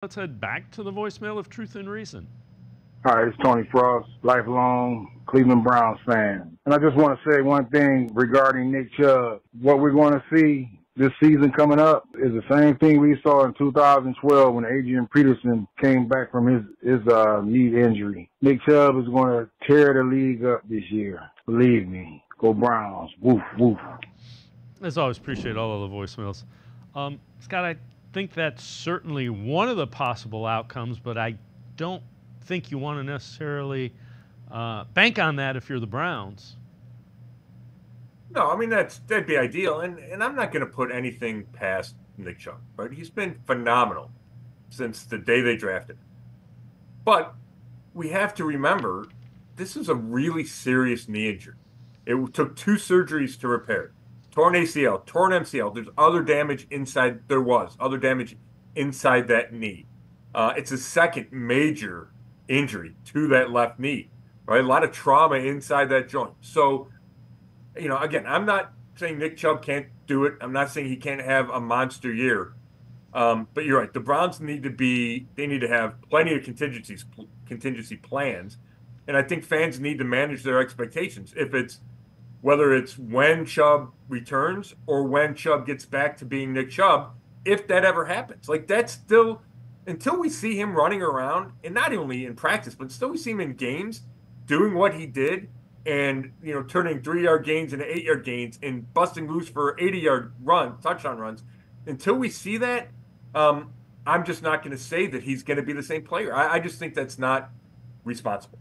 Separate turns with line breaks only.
Let's head back to the voicemail of Truth and Reason.
Hi, it's Tony Frost, lifelong Cleveland Browns fan. And I just want to say one thing regarding Nick Chubb. What we're going to see this season coming up is the same thing we saw in 2012 when Adrian Peterson came back from his knee injury. Nick Chubb is going to tear the league up this year. Believe me. Go Browns. Woof, woof.
As always, appreciate all of the voicemails. Scott, I think that's certainly one of the possible outcomes, but I don't think you want to necessarily bank on that if you're the Browns.
No, I mean, that'd be ideal. And I'm not going to put anything past Nick Chubb, right? He's been phenomenal since the day they drafted him. But we have to remember, this is a really serious knee injury. It took 2 surgeries to repair it. Torn ACL, torn MCL. There's other damage inside. There was other damage inside that knee. It's a second major injury to that left knee, right? A lot of trauma inside that joint. So, again, I'm not saying Nick Chubb can't do it. I'm not saying he can't have a monster year. But you're right. The Browns need to have plenty of contingency plans. And I think fans need to manage their expectations. Whether it's when Chubb returns or when Chubb gets back to being Nick Chubb, if that ever happens. Like, that's still, until we see him running around, and not only in practice, but still we see him in games doing what he did and, turning 3-yard gains into 8-yard gains and busting loose for 80-yard touchdown runs. Until we see that, I'm just not going to say that he's going to be the same player. I just think that's not responsible.